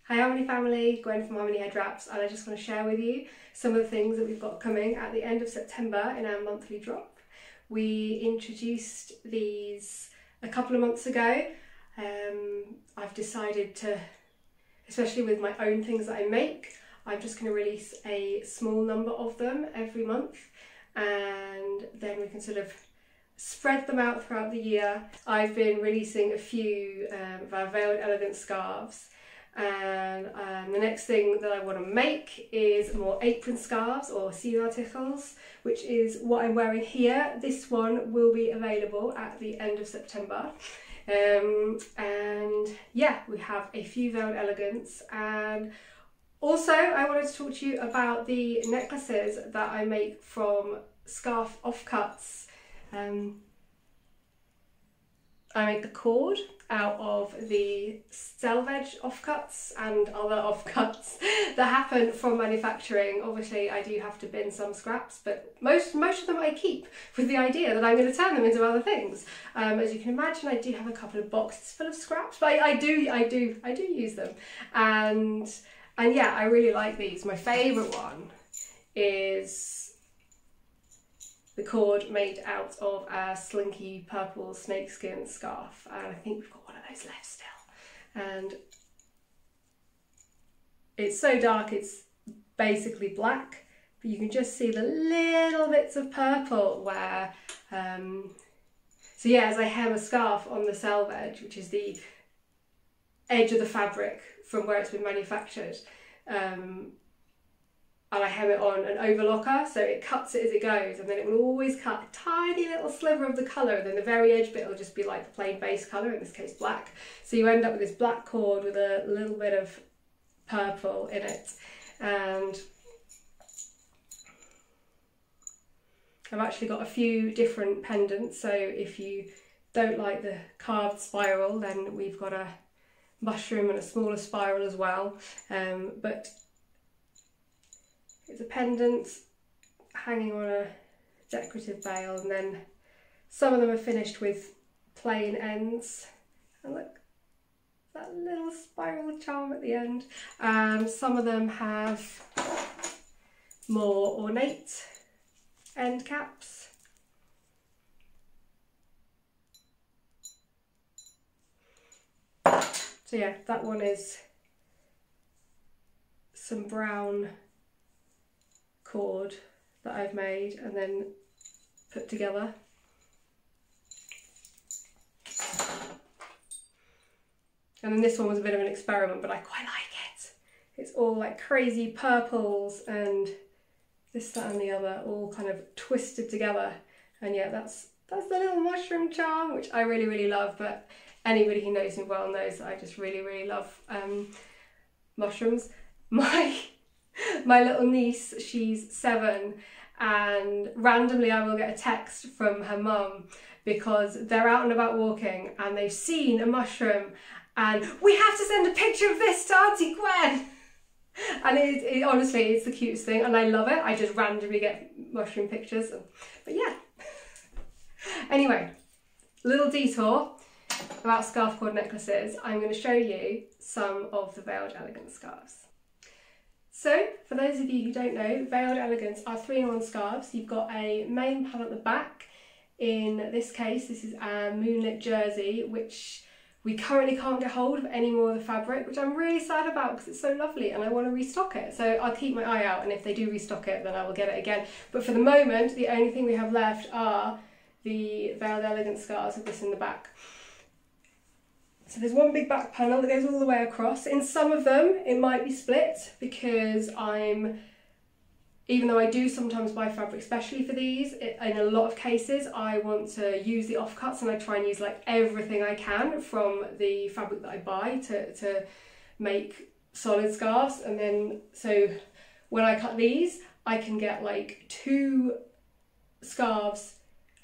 Hi Harmony family, Gwen from Harmony Head Wraps, and I just want to share with you some of the things that we've got coming at the end of September in our monthly drop. We introduced these a couple of months ago. I've decided to, especially with my own things that I make, I'm just going to release a small number of them every month, and then we can sort of spread them out throughout the year. I've been releasing a few of our Veiled Elegance scarves, and the next thing that I want to make is more apron scarves or signarticles, which is what I'm wearing here. This one will be available at the end of September. And yeah, we have a few Veiled Elegance, and also I wanted to talk to you about the necklaces that I make from scarf offcuts. I make the cord out of the selvage offcuts and other offcuts that happen from manufacturing. Obviously I do have to bin some scraps, but most of them I keep with the idea that I'm going to turn them into other things. As you can imagine, I do have a couple of boxes full of scraps, but I do use them, and yeah, I really like these. My favourite one is the cord made out of a slinky purple snakeskin scarf, and I think we've got one of those left still. And it's so dark, it's basically black, but you can just see the little bits of purple where, so yeah, as I hem a scarf on the selvage, which is the edge of the fabric from where it's been manufactured, and I hem it on an overlocker, so it cuts it as it goes, and then it will always cut a tiny little sliver of the colour, and then the very edge bit will just be like the plain base colour, in this case black. So you end up with this black cord with a little bit of purple in it. And I've actually got a few different pendants, so if you don't like the carved spiral, then we've got a mushroom and a smaller spiral as well. But it's a pendant hanging on a decorative bail, and then some of them are finished with plain ends. And look, that little spiral charm at the end. And some of them have more ornate end caps. So yeah, that one is some brown cord that I've made and then put together. And then this one was a bit of an experiment, but I quite like it. It's all like crazy purples and this, that and the other, all kind of twisted together. And yeah, that's the little mushroom charm, which I really love. But anybody who knows me well knows that I just really love mushrooms. My little niece, she's 7, and randomly I will get a text from her mum because they're out and about walking and they've seen a mushroom, and we have to send a picture of this to Auntie Gwen. And it honestly, it's the cutest thing, and I love it. I just randomly get mushroom pictures, but yeah. Anyway, little detour about scarf cord necklaces. I'm going to show you some of the Veiled Elegance scarves. So, for those of you who don't know, Veiled Elegance are 3-in-1 scarves. You've got a main panel at the back. In this case, this is our Moonlit jersey, which we currently can't get hold of any more of the fabric, which I'm really sad about because it's so lovely and I want to restock it. So I'll keep my eye out, and if they do restock it, then I will get it again. But for the moment, the only thing we have left are the Veiled Elegance scarves with this in the back. So there's one big back panel that goes all the way across. In some of them, it might be split because even though I do sometimes buy fabric especially for these, in a lot of cases I want to use the offcuts, and I try and use like everything I can from the fabric that I buy to make solid scarves. And then, so when I cut these, I can get like 2 scarves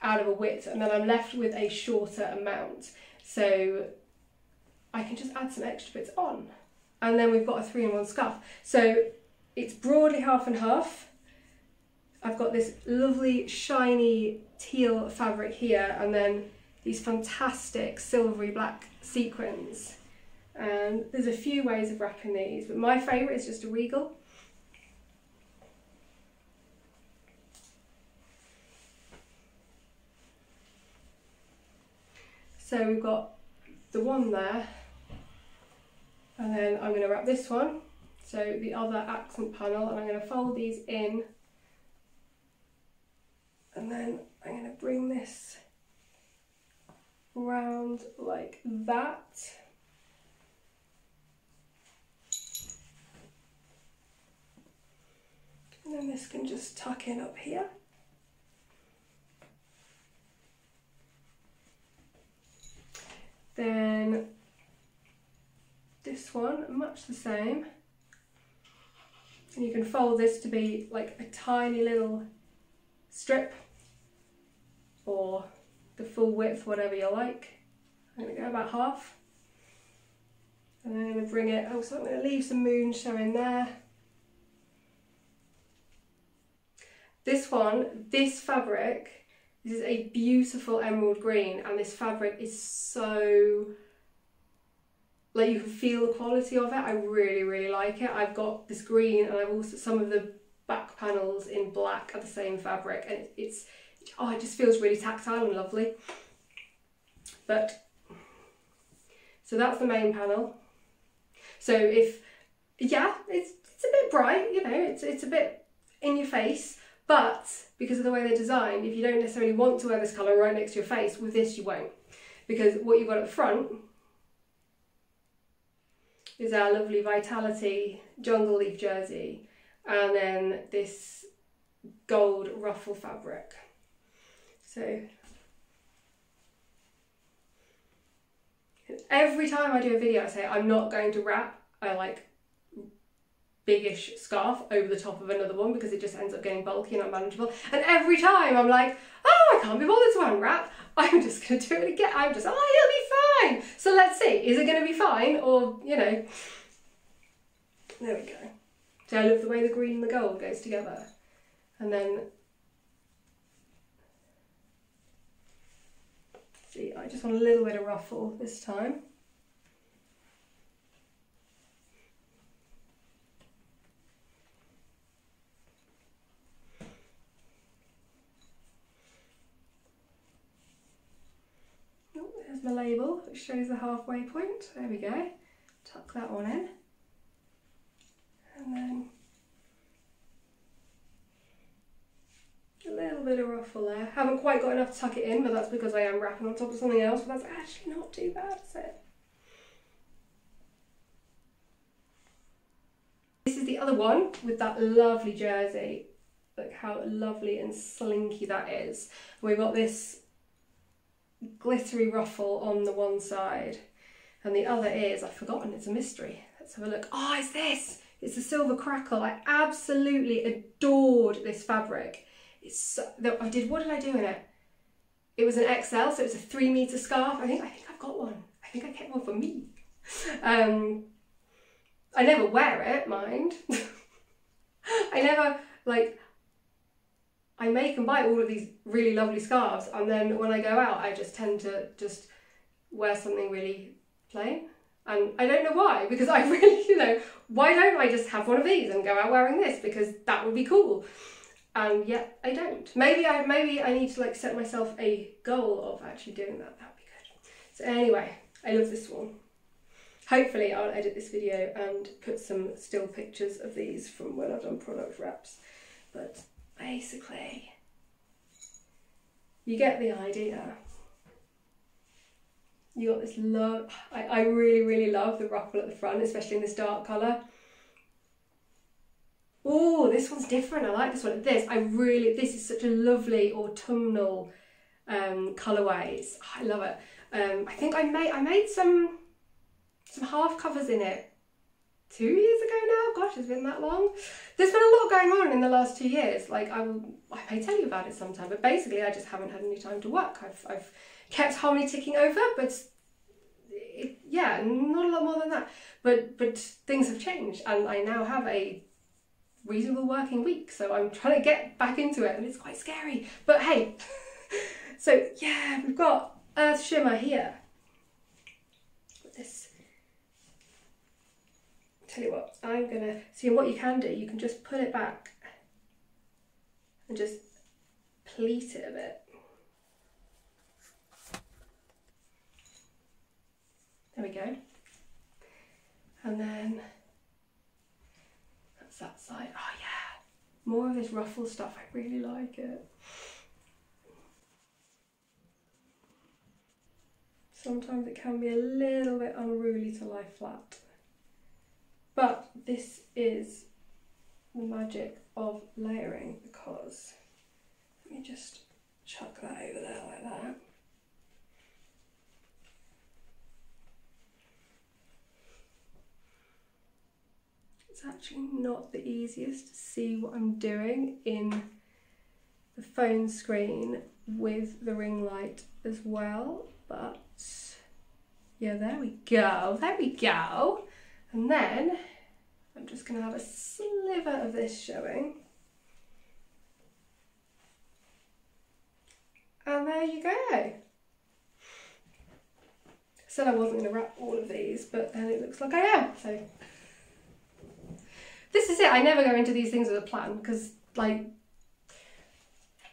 out of a width, and then I'm left with a shorter amount. So I can just add some extra bits on, and then we've got a 3-in-1 scarf. So it's broadly half and half. I've got this lovely shiny teal fabric here, and then these fantastic silvery black sequins And there's a few ways of wrapping these, but my favourite is just a regal. So we've got the one there, and then I'm going to wrap this one, so the other accent panel, and I'm going to fold these in, and then I'm going to bring this round like that. And then this can just tuck in up here. Then this one, much the same. And you can fold this to be like a tiny little strip or the full width, whatever you like. I'm going to go about half. And then I'm going to bring it, so I'm going to leave some moon showing there. This one, this fabric, this is a beautiful emerald green, and this fabric is so, like, you can feel the quality of it. I really, really like it. I've got this green, and I've also, some of the back panels in black are the same fabric, and it just feels really tactile and lovely. But, so that's the main panel. So if, yeah, it's a bit bright, you know, it's a bit in your face. But because of the way they're designed, if you don't necessarily want to wear this colour right next to your face, with this you won't. Because what you've got at the front is our lovely Vitality jungle leaf jersey, and then this gold ruffle fabric. So every time I do a video I say I'm not going to wrap a like biggish scarf over the top of another one because it just ends up getting bulky and unmanageable. And every time I'm like, oh, I can't be bothered to unwrap. I'm just going to do it again. I'm just, oh, it'll be fine. So let's see, is it going to be fine? Or, you know, there we go. So I love the way the green and the gold goes together. And then, see, I just want a little bit of ruffle this time. There's my label, which shows the halfway point. There we go. Tuck that one in. And then a little bit of ruffle there. Haven't quite got enough to tuck it in, but that's because I am wrapping on top of something else, but that's actually not too bad, is it? This is the other one with that lovely jersey. Look how lovely and slinky that is. We've got this glittery ruffle on the one side, and the other is, I've forgotten, it's a mystery. Let's have a look. Oh, it's this! It's a silver crackle. I absolutely adored this fabric. It's so, what did I do in it? It was an XL, so it's a 3-meter scarf. I think I've got one. I think I kept one for me. I never wear it, mind. I never, like, I make and buy all of these really lovely scarves, and then when I go out I just tend to just wear something really plain, and I don't know why, because I really, you know, why don't I just have one of these and go out wearing this, because that would be cool, and yet I don't. Maybe I need to like set myself a goal of actually doing that. That would be good. So anyway, I love this one. Hopefully I'll edit this video and put some still pictures of these from when I've done product wraps, but basically, you get the idea. You got this love. I really, really love the ruffle at the front, especially in this dark colour. Oh, this one's different. I like this one. This is such a lovely autumnal colourway. I love it. I think I made some half covers in it 2 years ago now. Gosh, it's been that long. There's been a lot going on in the last 2 years. Like I may tell you about it sometime, but basically I just haven't had any time to work. I've kept Harmony ticking over, but yeah, not a lot more than that. But things have changed, and I now have a reasonable working week, so I'm trying to get back into it, and it's quite scary. But hey, so yeah, we've got Earth Shimmer here. This tell you what, I'm gonna see what you can do. You can just pull it back and just pleat it a bit. There we go. And then that's that side. Oh yeah, more of this ruffle stuff. I really like it. Sometimes it can be a little bit unruly to lie flat. But this is the magic of layering, because let me just chuck that over there like that. It's actually not the easiest to see what I'm doing in the phone screen with the ring light as well, but yeah, there we go, there we go. And then I'm just going to have a sliver of this showing. And there you go. Said I wasn't going to wrap all of these, but then it looks like I am. So this is it. I never go into these things with a plan, because like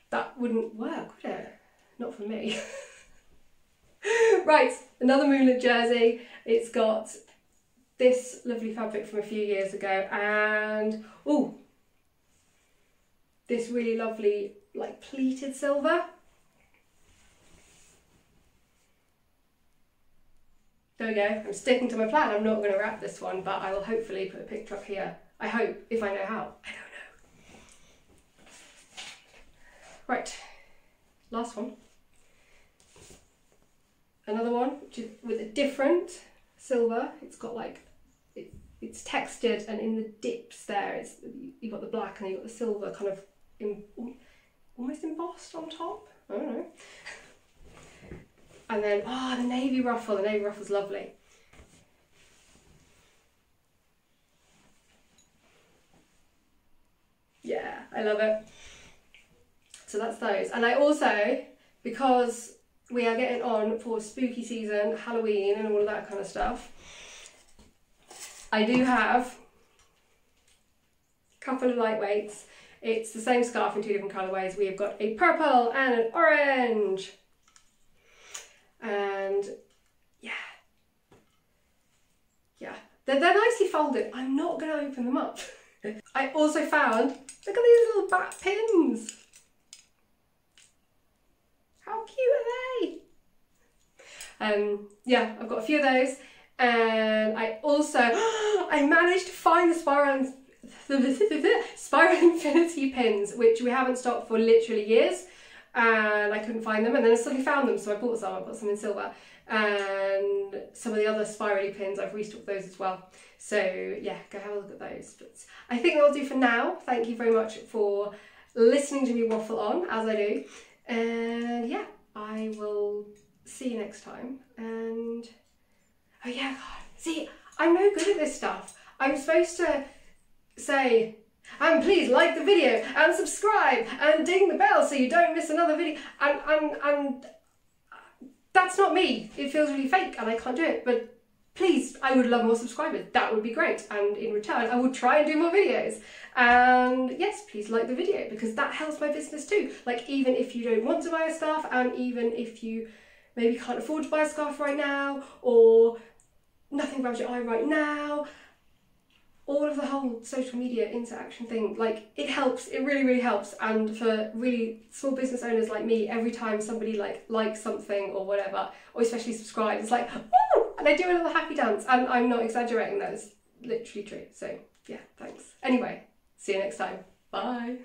that wouldn't work, would it? Not for me. Right, another moonlit jersey. It's got this lovely fabric from a few years ago, and oh, this really lovely like pleated silver. There we go. I'm sticking to my plan. I'm not going to wrap this one, but I will hopefully put a picture up here. I hope, if I know how. I don't know. Right, last one. Another one which is with a different silver. It's got like, it's textured, and in the dips there, you've got the black and you've got the silver kind of almost embossed on top. I don't know. And then, oh, the navy ruffle. The navy ruffle's lovely. Yeah, I love it. So that's those. And I also, because we are getting on for spooky season, Halloween and all of that kind of stuff, I do have a couple of lightweights. It's the same scarf in two different colourways. We have got a purple and an orange. And yeah, they're nicely folded. I'm not going to open them up. I also found, look at these little back pins. How cute are they? Yeah, I've got a few of those, and I also, I managed to find the Spiral Infinity pins, which we haven't stocked for literally years, and I couldn't find them, and then I suddenly found them, so I bought some. I got some in silver, and some of the other spirally pins, I've restocked those as well. So yeah, go have a look at those. But I think that'll do for now. Thank you very much for listening to me waffle on, as I do. And yeah, I will see you next time. And oh yeah, God, see, I'm no good at this stuff. I'm supposed to say, and please like the video and subscribe and ding the bell so you don't miss another video. And that's not me. It feels really fake and I can't do it. But please, I would love more subscribers. That would be great. And in return, I would try and do more videos. And yes, please like the video, because that helps my business too. Like, even if you don't want to buy a scarf, and even if you maybe can't afford to buy a scarf right now, or nothing grabs your eye right now, all of the whole social media interaction thing, like, it helps. It really, really helps. And for really small business owners like me, every time somebody likes something or whatever, or especially subscribes, it's like, woo! And they do a little happy dance. And I'm not exaggerating, that is literally true. So yeah, thanks. Anyway, see you next time. Bye.